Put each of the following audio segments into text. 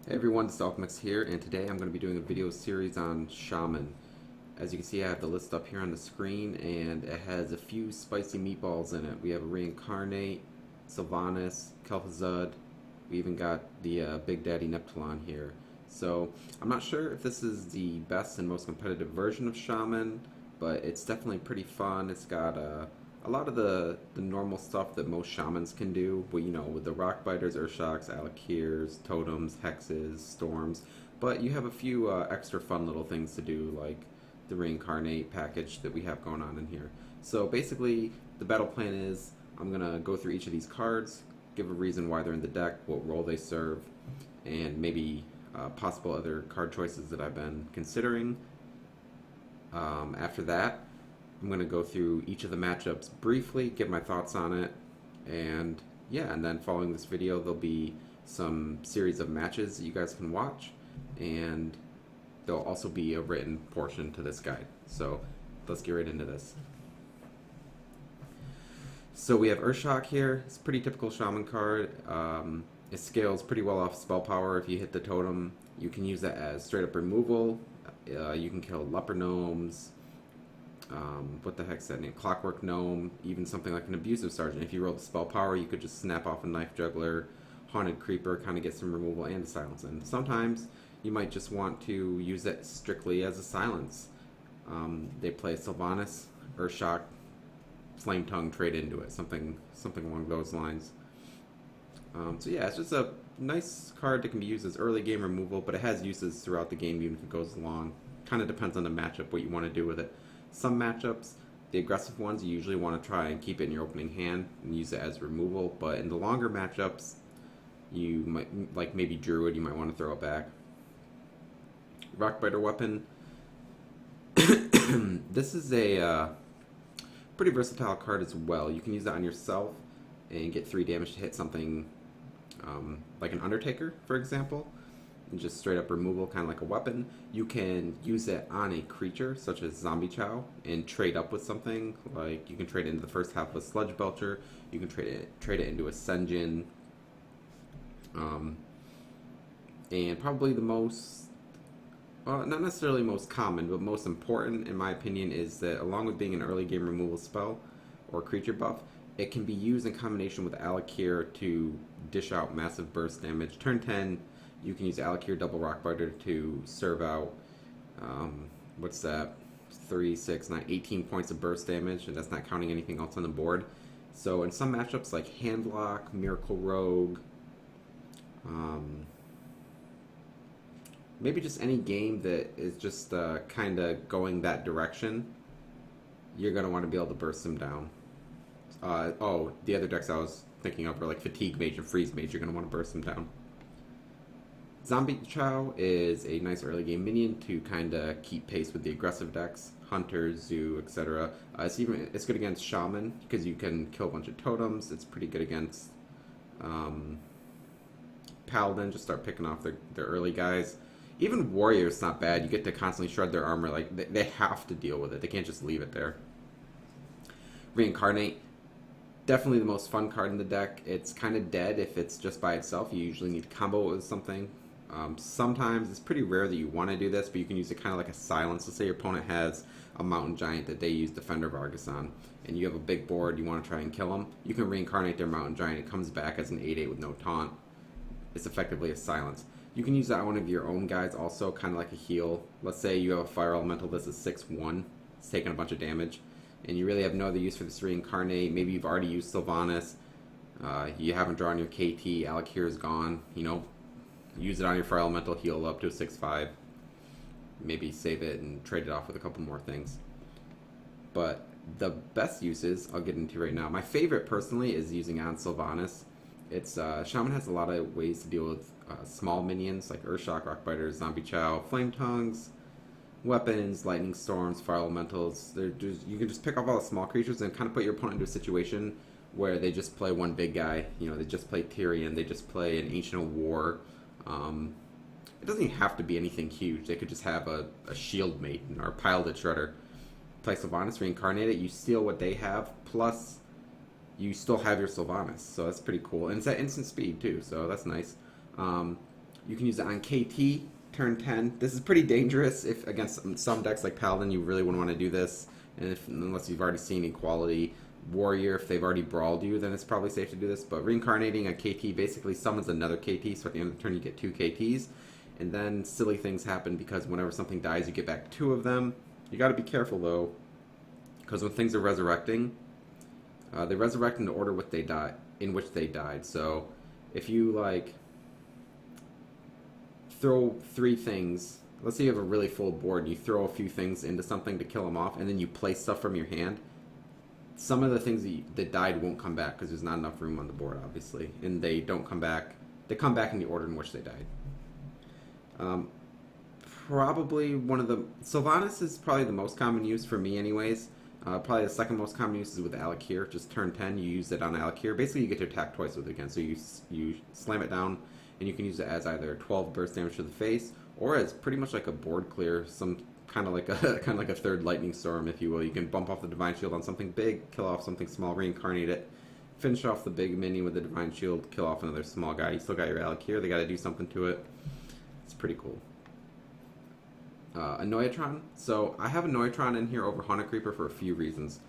Hey everyone, it's Alchemixt here, and today I'm going to be doing a video series on Shaman. As you can see, I have the list up here on the screen, and it has a few spicy meatballs in it. We have a Reincarnate, Sylvanas, Kel'Thuzad. We even got the Big Daddy Neptulon here. So, I'm not sure if this is the best and most competitive version of Shaman, but it's definitely pretty fun. It's got a lot of the normal stuff that most shamans can do, but with the rock biters, Urshaks, Alakirs, totems, hexes, storms. But you have a few extra fun little things to do, like the reincarnate package that we have going on in here. So basically, the battle plan is I'm gonna go through each of these cards, give a reason why they're in the deck, what role they serve, and maybe possible other card choices that I've been considering. After that, I'm going to go through each of the matchups briefly, give my thoughts on it, and yeah, and then following this video, there'll be some series of matches that you guys can watch, and there'll also be a written portion to this guide. So let's get right into this. So we have Urshak here. It's a pretty typical Shaman card. It scales pretty well off spell power. If you hit the totem, you can use that as straight up removal. You can kill leper gnomes. What the heck's that name? Clockwork Gnome, even something like an Abusive Sergeant. If you roll the spell power, you could just snap off a Knife Juggler, Haunted Creeper, kind of get some removal and a silence. And sometimes you might just want to use it strictly as a silence. They play Sylvanas, Urshak, Flame Tongue, trade into it, something along those lines. So yeah, it's just a nice card that can be used as early game removal, but it has uses throughout the game even if it goes along. Kind of depends on the matchup, what you want to do with it. Some matchups, the aggressive ones, you usually want to try and keep it in your opening hand and use it as removal, but in the longer matchups, you might, like maybe Druid, you might want to throw it back. Rockbiter weapon. This is a pretty versatile card as well. You can use that on yourself and get 3 damage to hit something like an Undertaker, for example. And just straight up removal, kind of like a weapon. You can use it on a creature, such as Zombie Chow, and trade up with something. Like you can trade it into the first half of a Sludge Belcher. You can trade it into a Senjin. And probably the most, not necessarily most common, but most important, in my opinion, is that along with being an early game removal spell or creature buff, it can be used in combination with Alakir to dish out massive burst damage. Turn 10, you can use Alakir Double Rockbiter to serve out, what's that, 3, 6, 9, 18 points of burst damage, and that's not counting anything else on the board. So in some matchups like Handlock, Miracle Rogue, maybe just any game that is just kind of going that direction, you're going to want to be able to burst them down. The other decks I was thinking of were like Fatigue Mage and Freeze Mage. You're going to want to burst them down. Zombie Chow is a nice early game minion to kind of keep pace with the aggressive decks, Hunter, Zoo, etc. It's good against Shaman because you can kill a bunch of totems. It's pretty good against Paladin. Just start picking off their early guys. Even Warrior's not bad. You get to constantly shred their armor. Like they have to deal with it. They can't just leave it there. Reincarnate. Definitely the most fun card in the deck. It's kind of dead if it's just by itself. You usually need to combo it with something. Sometimes it's pretty rare that you want to do this, but you can use it kind of like a silence. Let's say your opponent has a mountain giant that they use Defender of Argus on, and you have a big board, you want to try and kill them. You can reincarnate their mountain giant. It comes back as an 8/8 with no taunt. It's effectively a silence. You can use that on one of your own guys also, kind of like a heal. Let's say you have a Fire Elemental that's a 6/1. It's taking a bunch of damage, and you really have no other use for this reincarnate. Maybe you've already used Sylvanas. You haven't drawn your KT. Alakir is gone. Use it on your Fire Elemental, heal up to a 6/5. Maybe save it and trade it off with a couple more things. But the best uses I'll get into right now. My favorite personally is using on Sylvanas. It's Shaman has a lot of ways to deal with small minions like Urshak, Rockbiters, Zombie Chow, Flame Tongues, weapons, lightning storms, fire elementals. You can just pick off all the small creatures and kind of put your opponent into a situation where they just play one big guy. They just play Tyrion, they just play an Ancient of War. It doesn't even have to be anything huge. They could just have a Shield Maiden or a Pileded Shredder. Play Sylvanas, reincarnate it, you steal what they have, plus you still have your Sylvanas, so that's pretty cool. And it's at instant speed too, so that's nice. You can use it on KT, turn 10. This is pretty dangerous if against some decks like Paladin, you really wouldn't want to do this. And unless you've already seen Equality. Warrior, if they've already brawled you, then it's probably safe to do this. But Reincarnating a KT basically summons another KT, so at the end of the turn you get 2 KTs. And then silly things happen because whenever something dies, you get back 2 of them. You gotta be careful though, because when things are resurrecting, they resurrect in the order in which they died. So if you like throw 3 things, let's say you have a really full board, and you throw a few things into something to kill them off, and then you play stuff from your hand, some of the things that died won't come back because there's not enough room on the board, obviously, and they don't come back. They come back in the order in which they died. Probably one of the Sylvanas is probably the most common use for me, anyways. Probably the second most common use is with Alakir. Just turn 10, you use it on Alakir. Basically, you get to attack twice with it again. So you slam it down, and you can use it as either 12 burst damage to the face, or as pretty much like a board clear, some kind of like a third lightning storm, if you will. You can bump off the divine shield on something big, kill off something small, reincarnate it, finish off the big minion with the divine shield, kill off another small guy. You still got your Alakir. They got to do something to it. It's pretty cool. Annoyatron. So I have Annoyatron in here over Haunted Creeper for a few reasons.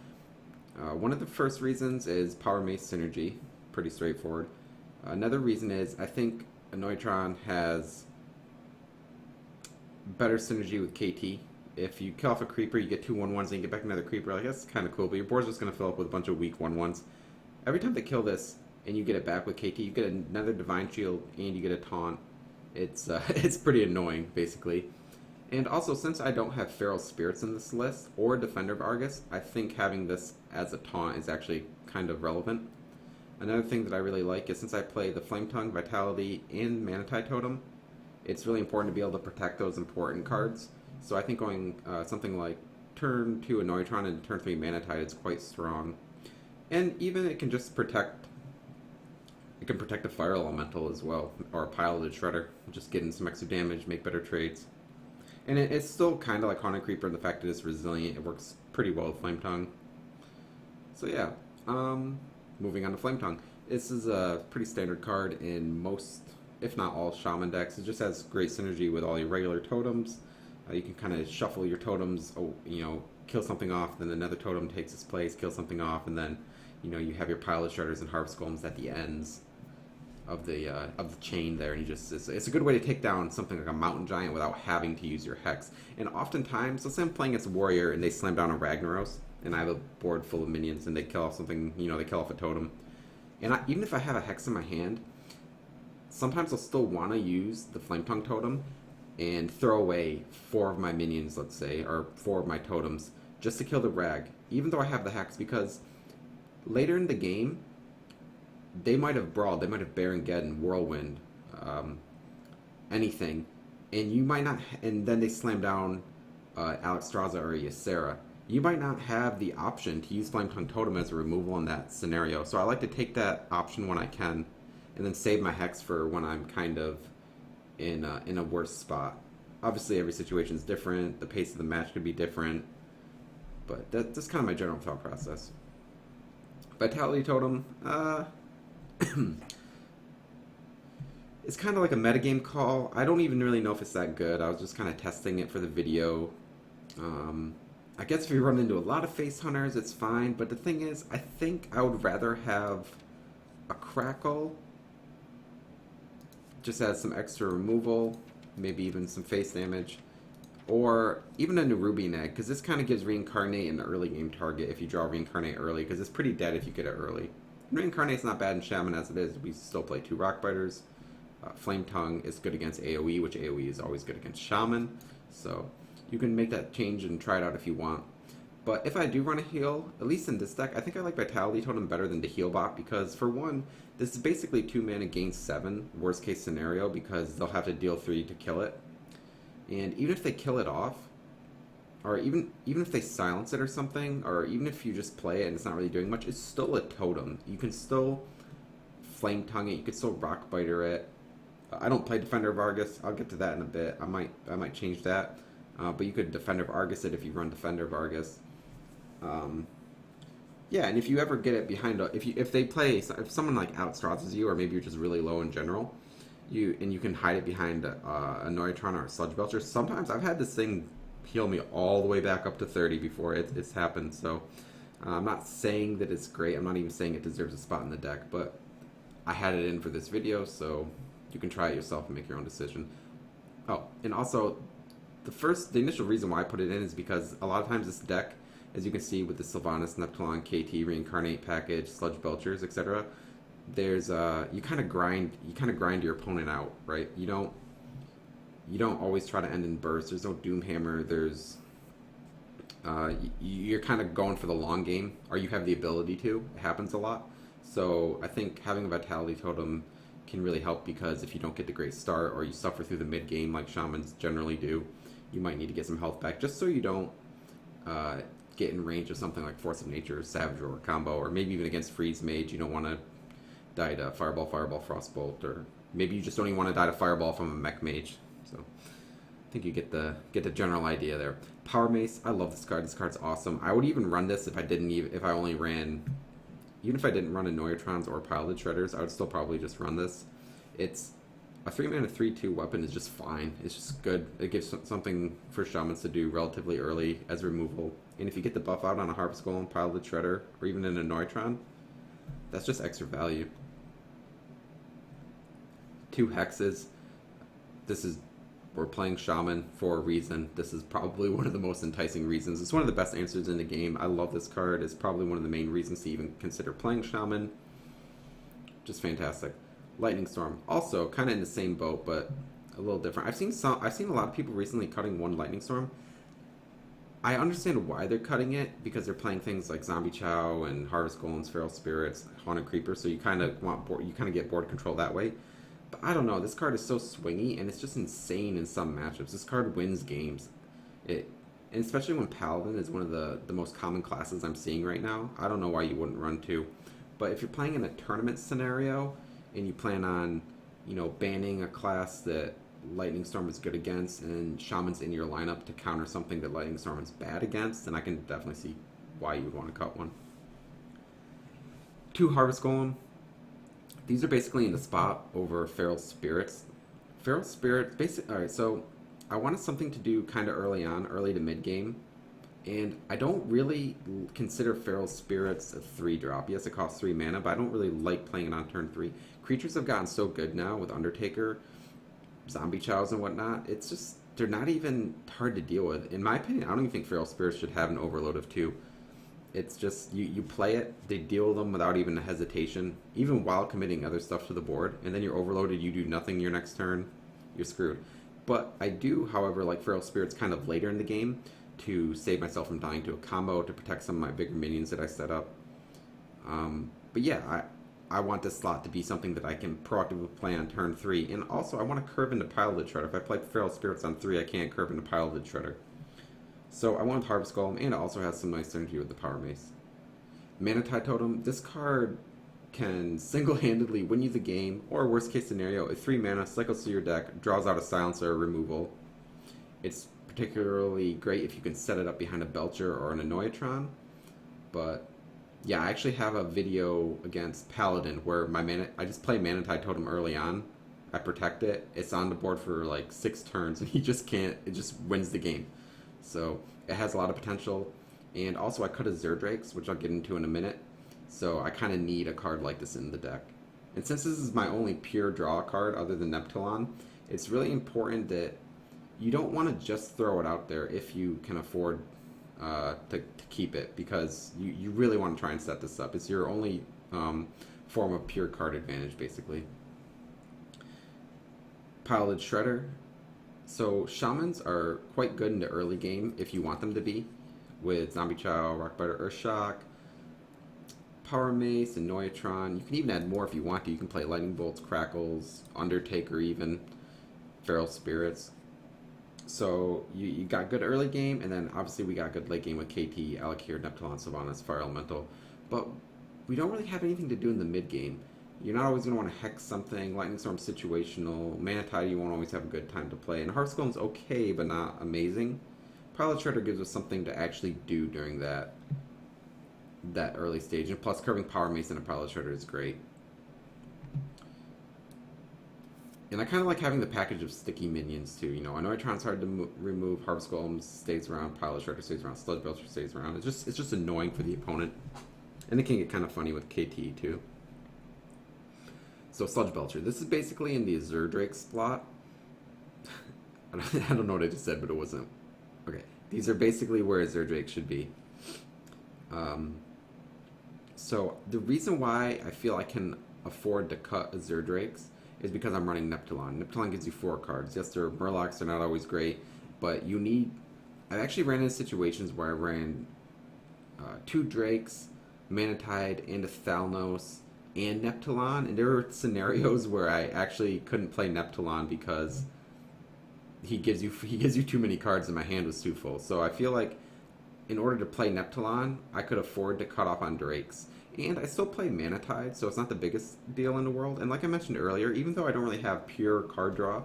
One of the first reasons is Power Mace synergy. Pretty straightforward. Another reason is I think Annoyatron has better synergy with KT. If you kill off a creeper, you get 2 1/1s and you get back another creeper. Like, that's kind of cool, but your board's just going to fill up with a bunch of weak 1/1s. Every time they kill this and you get it back with KT, you get another divine shield and you get a taunt. It's it's pretty annoying, basically. And also, since I don't have Feral Spirits in this list, or Defender of Argus, I think having this as a taunt is actually kind of relevant. Another thing that I really like is since I play the Flame Tongue, Vitality, and Manatide Totem, it's really important to be able to protect those important cards. So I think going something like turn 2 Annoyatron and turn 3 Manatide is quite strong. And even it can just protect... It can protect a Fire Elemental as well, or a Piloted Shredder. Just getting some extra damage, make better trades. And it's still kind of like Haunted Creeper in the fact that it's resilient. It works pretty well with Flame Tongue. So yeah, moving on to Flame Tongue. This is a pretty standard card in most, if not all, Shaman decks. It just has great synergy with all your regular totems. You can kind of shuffle your totems, kill something off, then another totem takes its place, kill something off, and then, you have your Pile of Shredders and Harvest Golems at the ends of the chain there, and it's a good way to take down something like a mountain giant without having to use your hex. And oftentimes, let's say I'm playing against a warrior and they slam down a Ragnaros, and I have a board full of minions and they kill off something, they kill off a totem. And even if I have a hex in my hand, sometimes I'll still want to use the Flame Tongue totem and throw away 4 of my minions, let's say, or 4 of my totems, just to kill the Rag, even though I have the hex, because later in the game, they might have brawled, they might have Baron Geddon, Whirlwind, anything, and you might not, and then they slam down Alexstrasza or Ysera. You might not have the option to use Flame Tongue Totem as a removal in that scenario, so I like to take that option when I can, and then save my hex for when I'm kind of in a worse spot. Obviously, every situation is different, the pace of the match could be different, but that's kind of my general thought process. Vitality Totem, it's kind of like a metagame call. I don't even really know if it's that good. I was just kind of testing it for the video. I guess if you run into a lot of face hunters, it's fine. But the thing is, I think I would rather have a Crackle. Just as some extra removal, maybe even some face damage. Or even a Nerubian Egg, because this kind of gives Reincarnate an early game target if you draw Reincarnate early, because it's pretty dead if you get it early. Reincarnate's not bad in Shaman as it is. We still play 2 Rockbiters. Flame Tongue is good against AoE, which AoE is always good against Shaman. So you can make that change and try it out if you want. But if I do run a heal, at least in this deck, I think I like Vitality Totem better than the heal bot, because for one, this is basically 2 mana gain 7, worst case scenario, because they'll have to deal 3 to kill it. And even if they kill it off, or even if they silence it or something, or even if you just play it and it's not really doing much, it's still a totem. You can still Flame Tongue it, you can still Rock Biter it. I don't play Defender of Argus. I'll get to that in a bit. I might change that. But you could Defender of Argus it if you run Defender of Argus. Yeah, and if you ever get it behind if someone like Alexstrasza you, or maybe you're just really low in general, You can hide it behind a Neutron or a Sludge Belcher. Sometimes I've had this thing heal me all the way back up to 30 before it's happened. So I'm not saying that it's great. I'm not even saying it deserves a spot in the deck, but I had it in for this video, so you can try it yourself and make your own decision. Oh, and also, the initial reason why I put it in is because a lot of times this deck, as you can see with the Sylvanas, Neptulon, KT, Reincarnate package, Sludge Belchers, etc., there's you kind of grind your opponent out, right? You don't always try to end in burst. There's no Doomhammer. There's you're kind of going for the long game, or you have the ability to. It happens a lot. So I think having a Vitality Totem can really help, because if you don't get the great start or you suffer through the mid game like Shamans generally do, you might need to get some health back just so you don't get in range of something like Force of Nature, Savage Roar combo, or maybe even against Freeze Mage. You don't want to die to Fireball, Frostbolt, or maybe you just don't even want to die to Fireball from a Mech Mage. So I think you get the general idea there. Power Mace, I love this card. This card's awesome. I would even run this if I only ran, even if I didn't run Annoyatrons or Piloted Shredders, I would still probably just run this. It's a 3-mana 3/2 weapon is just fine. It's just good. It gives something for Shamans to do relatively early as removal. And if you get the buff out on a Harvest Golem, Piloted Shredder, or even an Annoyatron, that's just extra value. 2 hexes. We're playing Shaman for a reason. This is probably one of the most enticing reasons. It's one of the best answers in the game. I love this card. It's probably one of the main reasons to even consider playing Shaman. Just fantastic. Lightning Storm, also kind of in the same boat, but a little different. I've seen a lot of people recently cutting one Lightning Storm. I understand why they're cutting it, because they're playing things like Zombie Chow and Harvest Golems, Feral Spirits, Haunted Creeper, so you kind of get board control that way. But I don't know, this card is so swingy, and it's just insane in some matchups. This card wins games. And especially when Paladin is one of the most common classes I'm seeing right now. I don't know why you wouldn't run 2. But if you're playing in a tournament scenario, and you plan on, banning a class that Lightning Storm is good against, and Shaman's in your lineup to counter something that Lightning Storm is bad against, then I can definitely see why you would want to cut one. 2 Harvest Golem. These are basically in the spot over Feral Spirits. Feral Spirits, alright, so I wanted something to do kind of early to mid game, and I don't really consider Feral Spirits a 3-drop. Yes, it costs 3 mana, but I don't really like playing it on turn 3. Creatures have gotten so good now with Undertaker, Zombie Chows, and whatnot. It's just, they're not even hard to deal with. In my opinion, I don't even think Feral Spirits should have an overload of 2. It's just, you play it, they deal with them without even a hesitation, even while committing other stuff to the board, and then you're overloaded, you do nothing your next turn, you're screwed. But I do, however, like Feral Spirits kind of later in the game to save myself from dying to a combo, to protect some of my bigger minions that I set up. But yeah, I want this slot to be something that I can proactively play on turn 3, and also I want to curve into Piloted Shredder. If I play Feral Spirits on 3, I can't curve into Piloted Shredder. So I went with Harvest Golem, and it also has some nice synergy with the Power Mace. Manatide Totem, this card can single-handedly win you the game, or worst case scenario, a 3 mana, cycles through your deck, draws out a Silencer removal. It's particularly great if you can set it up behind a Belcher or an Annoyatron. But yeah, I actually have a video against Paladin where I just play Manatide Totem early on. I protect it. It's on the board for like 6 turns, and he just can't. It just wins the game. So it has a lot of potential. And also I cut a Zerdrakes, which I'll get into in a minute. So I kind of need a card like this in the deck. And since this is my only pure draw card other than Neptulon, it's really important that you don't want to just throw it out there if you can afford to keep it, because you really want to try and set this up. It's your only form of pure card advantage, basically. Piloted Shredder. So Shamans are quite good in the early game if you want them to be, with Zombie Chow, Rockbiter, Earthshock, Power Mace, and Annoyatron. You can even add more if you want to. You can play Lightning Bolts, Crackles, Undertaker even, Feral Spirits. So you got good early game, and then obviously we got good late game with KT, Alakir, Neptulon, Sylvanas, Fire Elemental. But we don't really have anything to do in the mid game. You're not always going to want to hex something. Lightning Storm situational. Manatide you won't always have a good time to play. And Hearth's Golem's okay, but not amazing. Pilot Shredder gives us something to actually do during that early stage. And plus, curving Power Mace and a Pilot Shredder is great. And I kind of like having the package of sticky minions too. You know, Annoytron's hard to remove. Harvest Golem stays around. Pile of Shredder stays around. Sludge Belcher stays around. It's just annoying for the opponent, and it can get kind of funny with KT too. So Sludge Belcher. This is basically in the Azure Drake slot. I don't know what I just said, but it wasn't. Okay, these are basically where Azure Drake should be. So the reason why I feel I can afford to cut Azure Drakes is because I'm running Neptulon. Neptulon gives you 4 cards. Yes, their Murlocs are not always great, but you need... I've actually ran into situations where I ran 2 Drakes, Manatide, and a Thalnos, and Neptulon, and there were scenarios where I actually couldn't play Neptulon because he gives you too many cards and my hand was too full. So I feel like in order to play Neptulon, I could afford to cut off on Drakes. And I still play Manatide, so it's not the biggest deal in the world. And like I mentioned earlier, even though I don't really have pure card draw,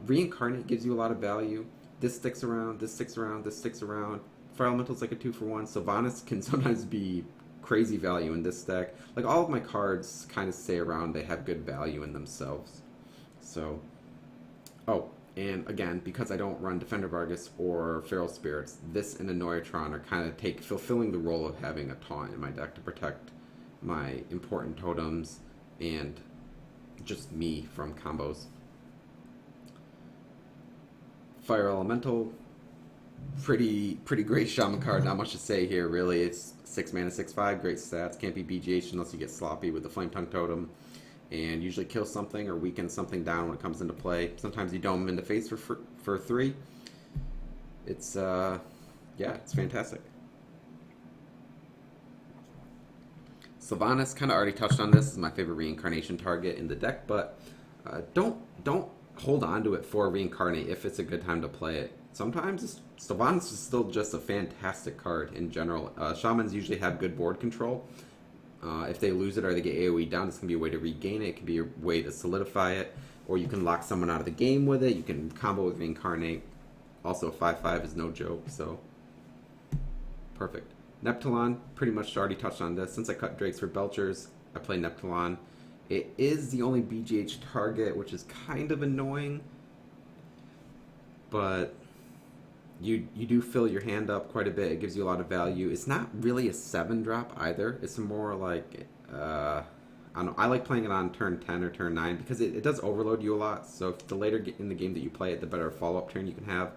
Reincarnate gives you a lot of value. This sticks around, this sticks around, this sticks around. Fire Elemental's like a 2-for-1. Sylvanas can sometimes be crazy value in this deck. Like all of my cards kind of stay around, they have good value in themselves. So, oh, and again, because I don't run Defender Vargas or Feral Spirits, this and Annoytron are kind of fulfilling the role of having a taunt in my deck to protect my important totems and just me from combos. Fire Elemental, pretty great Shaman card. Not much to say here, really. It's 6 mana, 6/5, great stats. Can't be BGH unless you get sloppy with the Flame Tongue Totem. And usually kill something or weaken something down when it comes into play. Sometimes you dome them into face for 3. It's yeah, it's fantastic. Sylvanas, kind of already touched on this. This is my favorite reincarnation target in the deck, but don't hold on to it for reincarnate if it's a good time to play it. Sometimes Sylvanas is still just a fantastic card in general. Shamans usually have good board control. If they lose it or they get AoE down, this can be a way to regain it. It can be a way to solidify it. Or you can lock someone out of the game with it. You can combo with Reincarnate. Also, 5/5 is no joke, so perfect. Neptulon, pretty much already touched on this. Since I cut Drakes for Belchers, I play Neptulon. It is the only BGH target, which is kind of annoying. But you do fill your hand up quite a bit. It gives you a lot of value. It's not really a 7-drop either. It's more like, I don't know. I like playing it on turn 10 or turn 9 because it does overload you a lot. So if the later in the game that you play it, the better follow-up turn you can have.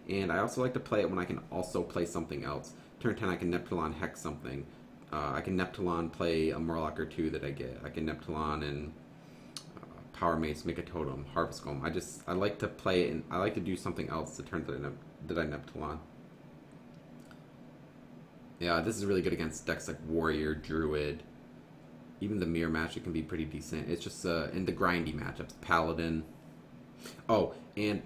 And I also like to play it when I can also play something else. Turn 10, I can Neptulon Hex something. I can Neptulon play a Murloc or 2 that I get. I can Neptulon and Power Mace, make a totem, Harvest Golem. I like to play it, and I like to do something else the turn that I Neptulon. Yeah, this is really good against decks like Warrior, Druid. Even the Mirror match, it can be pretty decent. It's just in the grindy matchups, Paladin. Oh, and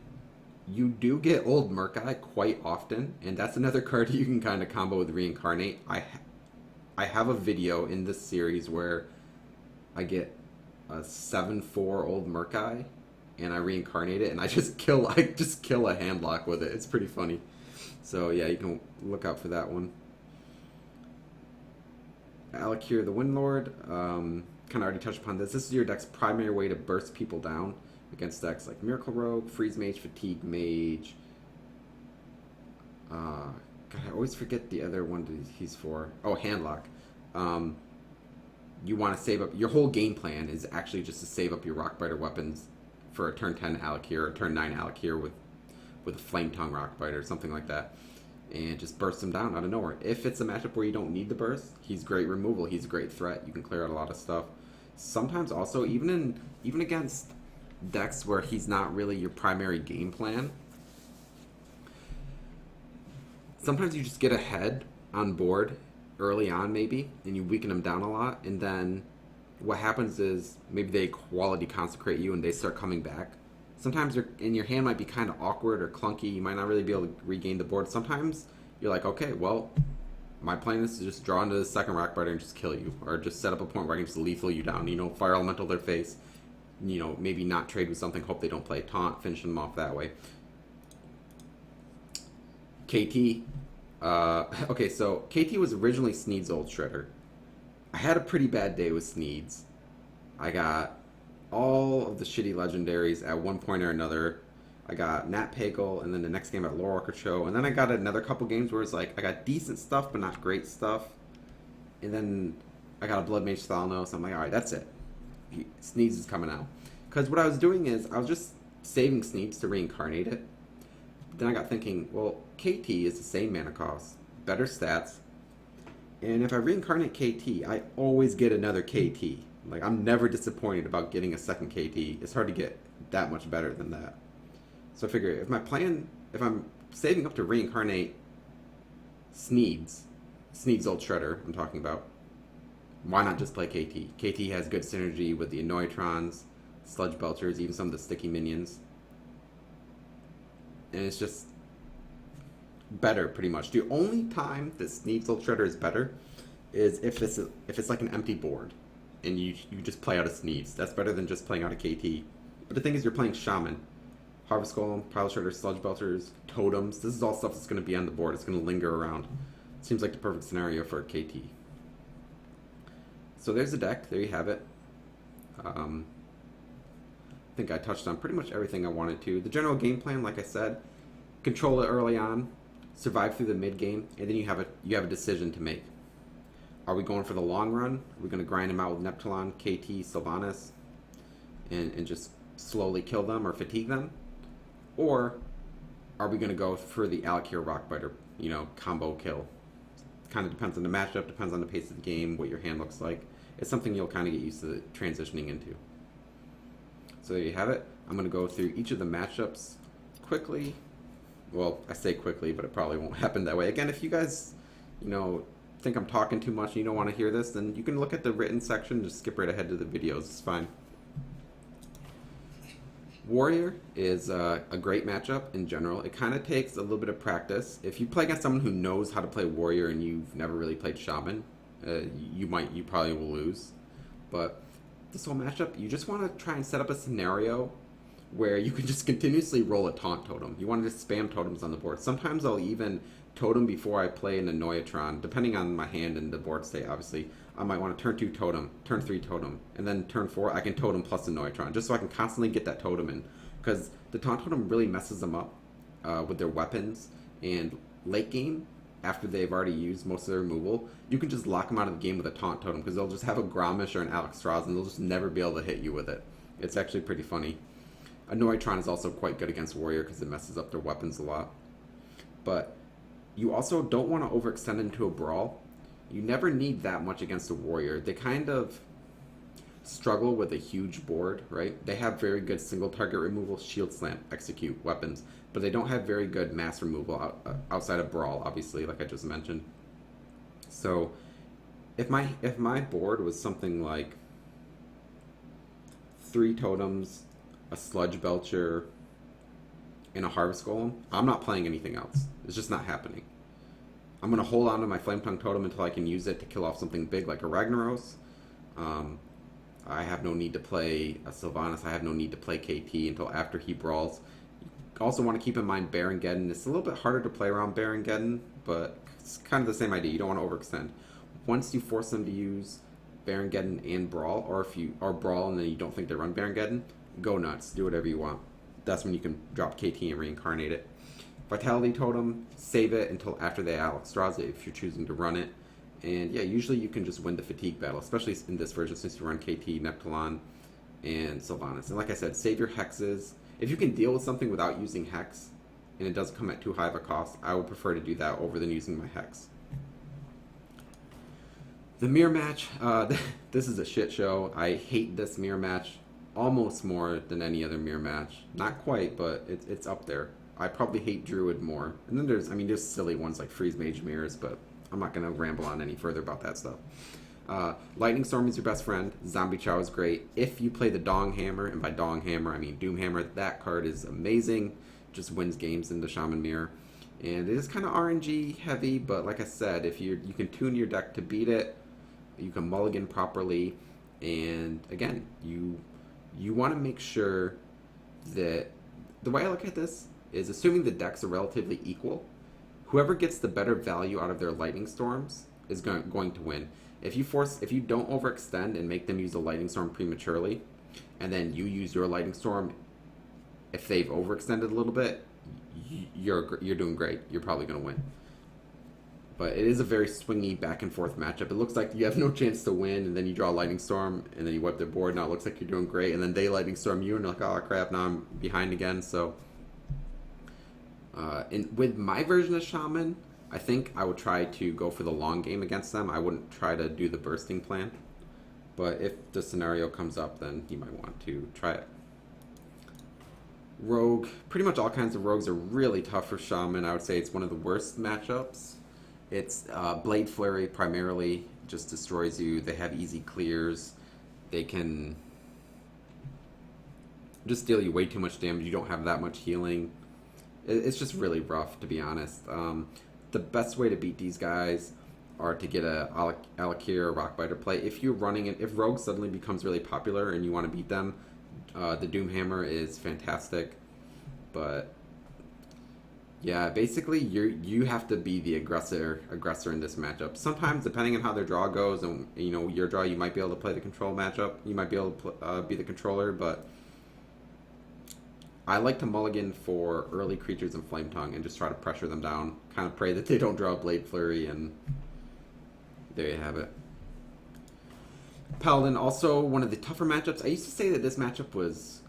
you do get Old Murkai quite often, and that's another card you can kind of combo with Reincarnate. I have a video in this series where I get a 7/4 Old Murkai, and I reincarnate it, and I just kill a handlock with it. It's pretty funny. So yeah, you can look out for that one. Alakir the Windlord, kind of already touched upon this. This is your deck's primary way to burst people down against decks like Miracle Rogue, Freeze Mage, Fatigue Mage. God, I always forget the other one that he's for. Oh, Handlock. You want to save up... Your whole game plan is actually just to save up your Rockbiter weapons for a turn 10 Alakir or turn 9 Alakir with a Flame Tongue Rockbiter or something like that. And just burst them down out of nowhere. If it's a matchup where you don't need the burst, he's great removal. He's a great threat. You can clear out a lot of stuff. Sometimes also, even against decks where he's not really your primary game plan, sometimes you just get ahead on board early on maybe, and you weaken them down a lot, and then what happens is maybe they quality consecrate you and they start coming back. Sometimes your hand might be kind of awkward or clunky. You might not really be able to regain the board. Sometimes you're like, okay, well, my plan is to just draw into the second Rockbiter and just kill you, or just set up a point where I can just lethal you down. You know, Fire Elemental their face. You know, maybe not trade with something. Hope they don't play taunt, finishing them off that way. KT. Okay, so KT was originally Sneed's old Shredder. I had a pretty bad day with Sneed's. I got all of the shitty legendaries at one point or another. I got Nat Pagel, and then the next game at Lore Orchid Show, and then I got another couple games where it's like I got decent stuff but not great stuff, and then I got a Blood Mage Thalnos. I'm like, all right, that's it. Sneeds is coming out. Because what I was doing is I was just saving Sneeds to reincarnate it. Then I got thinking, well, KT is the same mana cost, better stats, and if I reincarnate KT, I always get another KT. Like, I'm never disappointed about getting a second KT. It's hard to get that much better than that. So I figure if I'm saving up to reincarnate Sneeds Old Shredder, I'm talking about, why not just play KT? KT has good synergy with the Annoytrons, Sludge Belchers, even some of the sticky minions. And it's just better, pretty much. The only time that Sneeds Old Shredder is better is if it's like an empty board and you just play out a Sneeds. That's better than just playing out a KT. But the thing is, you're playing Shaman. Harvest Golem, Pile Shredder, Sludge Belchers, Totems. This is all stuff that's going to be on the board. It's going to linger around. Seems like the perfect scenario for a KT. So there's the deck. There you have it. I think I touched on pretty much everything I wanted to. The general game plan, like I said, control it early on, survive through the mid game, and then you have a decision to make. Are we going for the long run? Are we going to grind them out with Neptulon, KT, Sylvanas, and just slowly kill them or fatigue them? Or are we going to go for the Alakir Rockbiter, combo kill? Kind of depends on the matchup, depends on the pace of the game, what your hand looks like. It's something you'll kind of get used to transitioning into. So there you have it. I'm going to go through each of the matchups quickly. Well, I say quickly, but it probably won't happen that way. Again, if you guys, think I'm talking too much and you don't want to hear this, then you can look at the written section, just skip right ahead to the videos. It's fine. Warrior is a great matchup in general. It kind of takes a little bit of practice. If you play against someone who knows how to play Warrior and you've never really played Shaman, you probably will lose. But this whole matchup, you just want to try and set up a scenario where you can just continuously roll a Taunt Totem. You want to just spam totems on the board. Sometimes I'll even totem before I play an Annoytron, depending on my hand and the board state, obviously. I might want to turn 2 totem, turn 3 totem, and then turn 4 I can totem plus Annoytron, just so I can constantly get that totem in. Because the Taunt Totem really messes them up with their weapons, and late game, after they've already used most of their removal, you can just lock them out of the game with a Taunt Totem, because they'll just have a Grommash or an Alexstrasza, and they'll just never be able to hit you with it. It's actually pretty funny. Annoytron is also quite good against Warrior, because it messes up their weapons a lot. But you also don't want to overextend into a Brawl. You never need that much against a Warrior. They kind of struggle with a huge board, right? They have very good single target removal, shield slam, execute, weapons, but they don't have very good mass removal outside of Brawl, obviously, like I just mentioned. So if my board was something like 3 totems, a Sludge Belcher, and a Harvest Golem, I'm not playing anything else. It's just not happening. I'm going to hold on to my Flame Tongue Totem until I can use it to kill off something big like a Ragnaros. I have no need to play a Sylvanas. I have no need to play KT until after he brawls. You also want to keep in mind Baron Geddon. It's a little bit harder to play around Baron Geddon, but it's kind of the same idea. You don't want to overextend. Once you force them to use Baron Geddon and Brawl, or if you are Brawl and then you don't think they run Baron Geddon, go nuts. Do whatever you want. That's when you can drop KT and reincarnate it. Vitality Totem, save it until after the Alexstrasza if you're choosing to run it. And yeah, usually you can just win the fatigue battle, especially in this version since you run KT, Neptulon, and Sylvanas. And like I said, save your hexes. If you can deal with something without using hex, and it doesn't come at too high of a cost, I would prefer to do that over than using my hex. The mirror match, this is a shit show. I hate this mirror match almost more than any other mirror match. Not quite, but it's up there. I probably hate Druid more. And then there's silly ones like Freeze Mage mirrors, but I'm not going to ramble on any further about that stuff. Lightning Storm is your best friend. Zombie Chow is great. If you play the Dong Hammer, and by Dong Hammer I mean Doom Hammer, that card is amazing. Just wins games in the Shaman Mirror. And it is kind of RNG heavy, but like I said, if you can tune your deck to beat it, you can mulligan properly, and again, you want to make sure that the way I look at this is assuming the decks are relatively equal, whoever gets the better value out of their Lightning Storms is going to win. If you don't overextend and make them use a Lightning Storm prematurely, and then you use your Lightning Storm, if they've overextended a little bit, you're doing great. You're probably going to win. But it is a very swingy back and forth matchup. It looks like you have no chance to win, and then you draw a Lightning Storm, and then you wipe their board. Now it looks like you're doing great, and then they Lightning Storm you, and you're like, oh crap, now I'm behind again. So, with my version of Shaman, I think I would try to go for the long game against them. I wouldn't try to do the bursting plan. But if the scenario comes up, then you might want to try it. Rogue, pretty much all kinds of rogues are really tough for Shaman. I would say it's one of the worst matchups. It's Blade Flurry primarily, just destroys you. They have easy clears. They can just deal you way too much damage. You don't have that much healing. It's just really rough, to be honest. The best way to beat these guys are to get a Alakir or Rockbiter play. If you're running it, if Rogue suddenly becomes really popular and you want to beat them, the Doomhammer is fantastic. But yeah, basically you have to be the aggressor in this matchup. Sometimes, depending on how their draw goes, and your draw, you might be able to play the control matchup. You might be able to be the controller, but I like to mulligan for early creatures and Flame Tongue and just try to pressure them down. Kind of pray that they don't draw a Blade Flurry, and there you have it. Paladin, also one of the tougher matchups. I used to say that this matchup was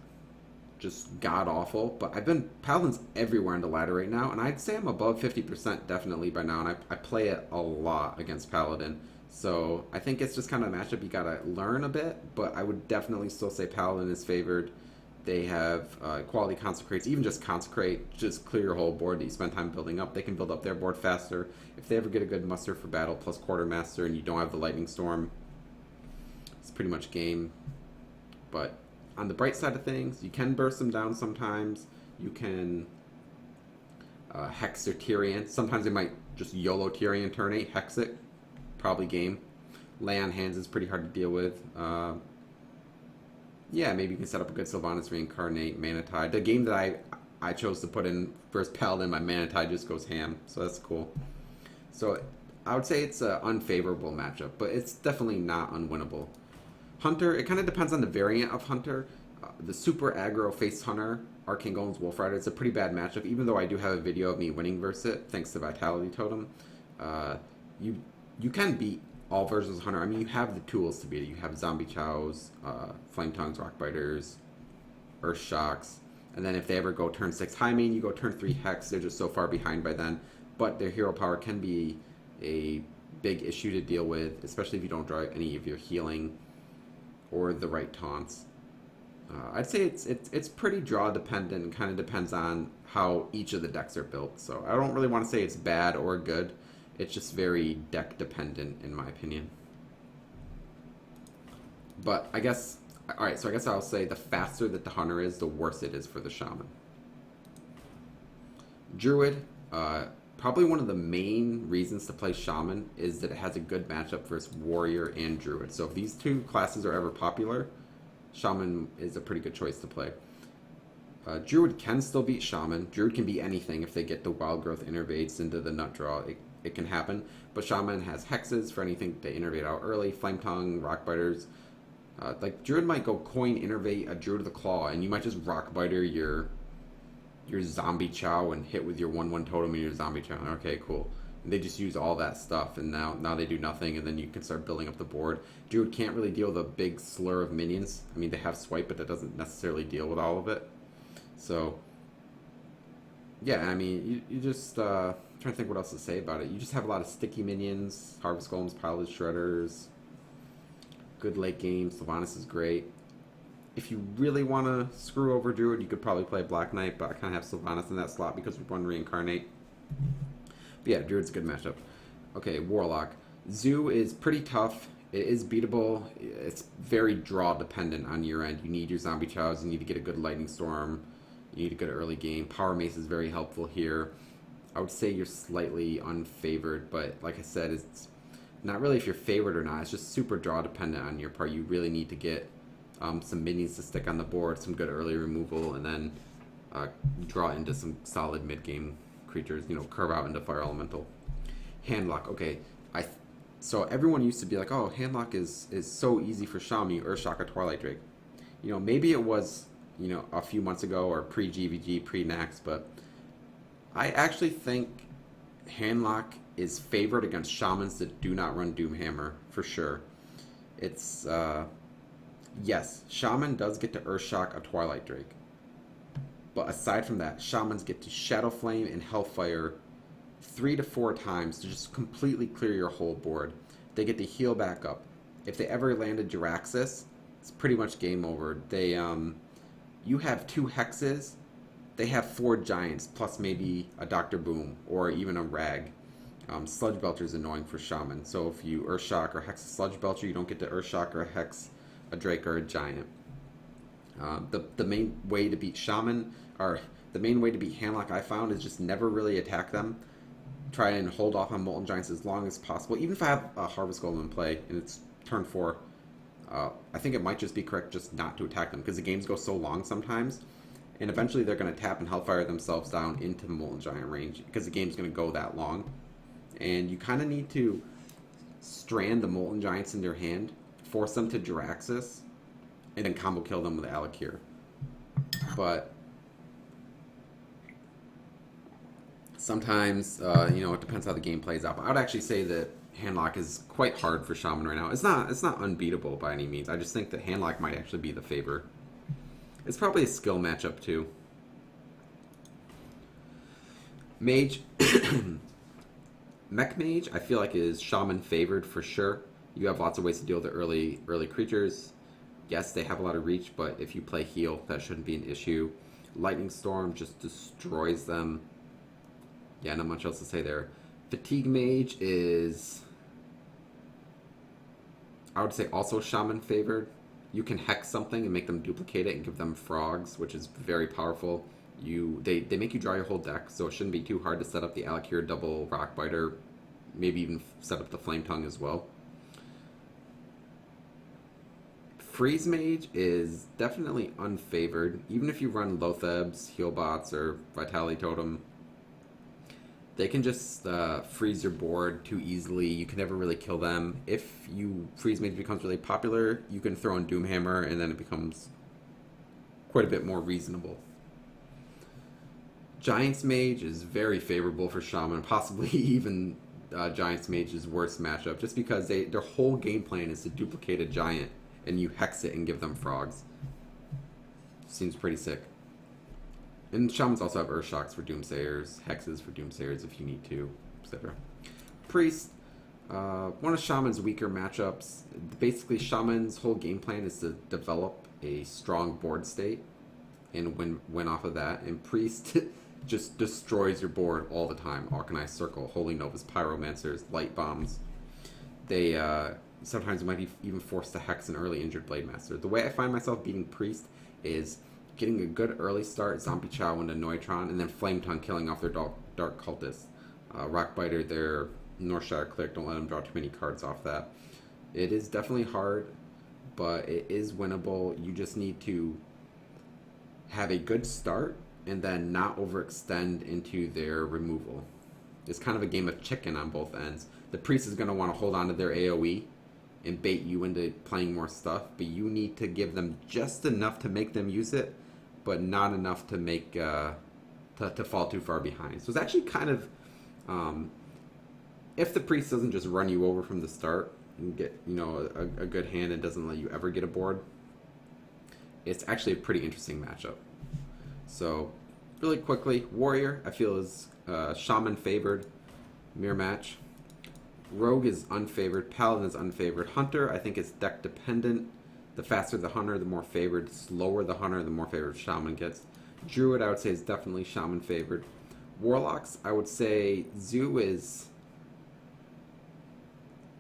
just god-awful, but Paladin's everywhere in the ladder right now, and I'd say I'm above 50% definitely by now, and I play it a lot against Paladin. So I think it's just kind of a matchup you gotta learn a bit, but I would definitely still say Paladin is favored. They have quality Consecrates, even just Consecrate, just clear your whole board that you spend time building up. They can build up their board faster. If they ever get a good muster for battle plus Quartermaster and you don't have the Lightning Storm, it's pretty much game. But on the bright side of things, you can burst them down sometimes. You can Hex their Tyrion. Sometimes they might just YOLO Tyrion turn 8, Hex it. Probably game. Lay on Hands is pretty hard to deal with. Yeah, maybe you can set up a good Sylvanas Reincarnate, Mana Tide. The game that I chose to put in first Paladin, my Mana Tide just goes ham. So that's cool. So I would say it's an unfavorable matchup, but it's definitely not unwinnable. Hunter, it kind of depends on the variant of Hunter. The super aggro face Hunter, Arcane Golem's Wolf Rider, it's a pretty bad matchup, even though I do have a video of me winning versus it, thanks to Vitality Totem. You can beat all versions of Hunter. I mean, you have the tools to beat it. You have Zombie Chows, Flame Tongues, Rockbiters, Earth Shocks, and then if they ever go turn 6 High Main, you go turn 3 Hex. They're just so far behind by then. But their hero power can be a big issue to deal with, especially if you don't draw any of your healing or the right taunts. I'd say it's pretty draw dependent and kind of depends on how each of the decks are built. So I don't really want to say it's bad or good. It's just very deck dependent in my opinion. But I guess, alright, so I guess I'll say the faster that the Hunter is, the worse it is for the Shaman. Druid, probably one of the main reasons to play Shaman is that it has a good matchup versus Warrior and Druid. So if these two classes are ever popular, Shaman is a pretty good choice to play. Druid can still beat Shaman. Druid can beat anything if they get the Wild Growth Innervates into the Nut Draw. It can happen. But Shaman has Hexes for anything to Innervate out early. Flame Tongue, Rockbiters. Like, Druid might go coin Innervate a Druid of the Claw, and you might just Rockbiter your Zombie Chow and hit with your 1/1 totem and your Zombie Chow. Okay, cool. And they just use all that stuff, and now they do nothing, and then you can start building up the board. Druid can't really deal with a big slur of minions. I mean, they have Swipe, but that doesn't necessarily deal with all of it. So, yeah, I mean, you just, I'm trying to think what else to say about it. You just have a lot of sticky minions, Harvest Golems, Piloted Shredders, good late game, Sylvanas is great. If you really want to screw over Druid, you could probably play Black Knight, but I kind of have Sylvanas in that slot because we run Reincarnate. But yeah, Druid's a good matchup. Okay, Warlock. Zoo is pretty tough. It is beatable. It's very draw dependent on your end. You need your Zombie Chows. You need to get a good Lightning Storm. You need a good early game. Power Mace is very helpful here. I would say you're slightly unfavored, but like I said, it's not really if you're favored or not. It's just super draw dependent on your part. You really need to get some minions to stick on the board, some good early removal, and then draw into some solid mid-game creatures, curve out into Fire Elemental. Handlock, okay. So everyone used to be like, oh, Handlock is so easy for Shaman, you Earthshock or Twilight Drake. You know, maybe it was, you know, a few months ago or pre-GvG, pre-Nax, but I actually think Handlock is favored against Shamans that do not run Doomhammer, for sure. It's, yes, Shaman does get to Earthshock a Twilight Drake. But aside from that, Shamans get to Shadow Flame and Hellfire 3 to 4 times to just completely clear your whole board. They get to heal back up. If they ever landed Jiraxis, it's pretty much game over. You have 2 Hexes, they have 4 Giants, plus maybe a Dr. Boom, or even a Rag. Sludge Belcher is annoying for Shaman, so if you Earthshock or Hex a Sludge Belcher, you don't get to Earthshock or Hex a Drake or a Giant. The main way to beat Shaman, or the main way to beat Handlock I found, is just never really attack them. Try and hold off on Molten Giants as long as possible. Even if I have a Harvest Golem in play and it's turn 4, I think it might just be correct just not to attack them, because the games go so long sometimes, and eventually they're going to tap and Hellfire themselves down into Molten Giant range, because the game's going to go that long. And you kind of need to strand the Molten Giants in their hand, force them to Jiraxis, and then combo kill them with Alakir. But sometimes, you know, it depends how the game plays out. But I would actually say that Handlock is quite hard for Shaman right now. It's not unbeatable by any means. I just think that Handlock might actually be the favor. It's probably a skill matchup too. Mage. Mech Mage, I feel like, is Shaman favored for sure. You have lots of ways to deal with the early creatures. Yes, they have a lot of reach, but if you play heal, that shouldn't be an issue. Lightning Storm just destroys them. Yeah, not much else to say there. Fatigue Mage is, I would say, also Shaman favored. You can hex something and make them duplicate it and give them frogs, which is very powerful. They make you draw your whole deck, so it shouldn't be too hard to set up the Alakir double Rockbiter, maybe even set up the Flame Tongue as well. Freeze Mage is definitely unfavored. Even if you run Lothebs, Healbots, or Vitality Totem, they can just freeze your board too easily. You can never really kill them. If Freeze Mage becomes really popular, you can throw in Doomhammer, and then it becomes quite a bit more reasonable. Giants Mage is very favorable for Shaman, possibly even Giants Mage's worst matchup, just because their whole game plan is to duplicate a Giant, and you hex it and give them frogs. Seems pretty sick. And Shamans also have Earthshocks for Doomsayers, Hexes for Doomsayers if you need to, etc. Priest, one of Shaman's weaker matchups. Basically, Shaman's whole game plan is to develop a strong board state and win off of that. And Priest just destroys your board all the time. Arcanized Circle, Holy Novas, Pyromancers, Light Bombs. They sometimes might be even forced to hex an early Injured Blade Master. The way I find myself beating Priest is getting a good early start, Zombie Chow into Neutron, and then Flame Tongue killing off their Dark Cultists. Rockbiter, their Northshire Cleric, don't let them draw too many cards off that. It is definitely hard, but it is winnable. You just need to have a good start and then not overextend into their removal. It's kind of a game of chicken on both ends. The Priest is going to want to hold on to their AoE and bait you into playing more stuff, but you need to give them just enough to make them use it, but not enough to make to fall too far behind. So it's actually kind of, if the Priest doesn't just run you over from the start and get, you know, a good hand and doesn't let you ever get a board, it's actually a pretty interesting matchup. So really quickly, Warrior I feel is Shaman favored, mirror match. Rogue is unfavored, Paladin is unfavored. Hunter, I think, is deck dependent. The faster the Hunter, the more favored. Slower the Hunter, the more favored Shaman gets. Druid, I would say, is definitely Shaman favored. Warlocks, I would say Zoo is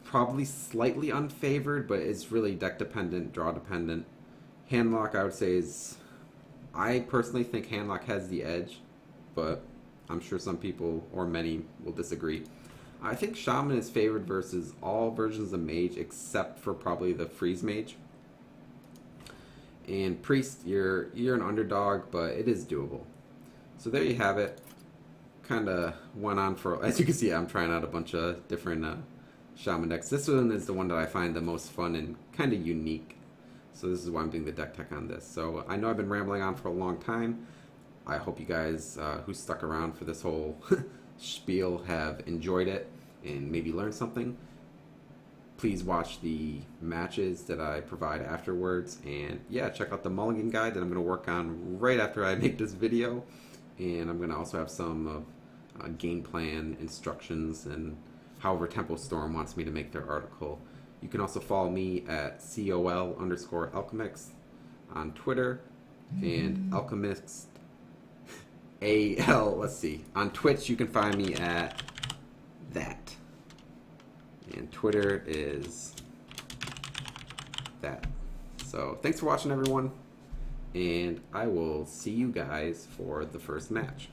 probably slightly unfavored, but is really deck dependent, draw dependent. Handlock, I would say, is, I personally think Handlock has the edge, but I'm sure some people, or many, will disagree. I think Shaman is favored versus all versions of Mage except for probably the Freeze Mage. And Priest, you're an underdog, but it is doable. So there you have it. Kind of went on for, as you can see, I'm trying out a bunch of different Shaman decks. This one is the one that I find the most fun and kind of unique. So this is why I'm doing the deck tech on this. So I know I've been rambling on for a long time. I hope you guys who stuck around for this whole spiel have enjoyed it and maybe learned something. Please watch the matches that I provide afterwards, and yeah, check out the mulligan guide that I'm going to work on right after I make this video. And I'm going to also have some game plan instructions and however Tempo Storm wants me to make their article. You can also follow me at COL_Alchemixt on Twitter, and Alchemixt AL, let's see. On Twitch, you can find me at that. And Twitter is that. So thanks for watching, everyone. And I will see you guys for the first match.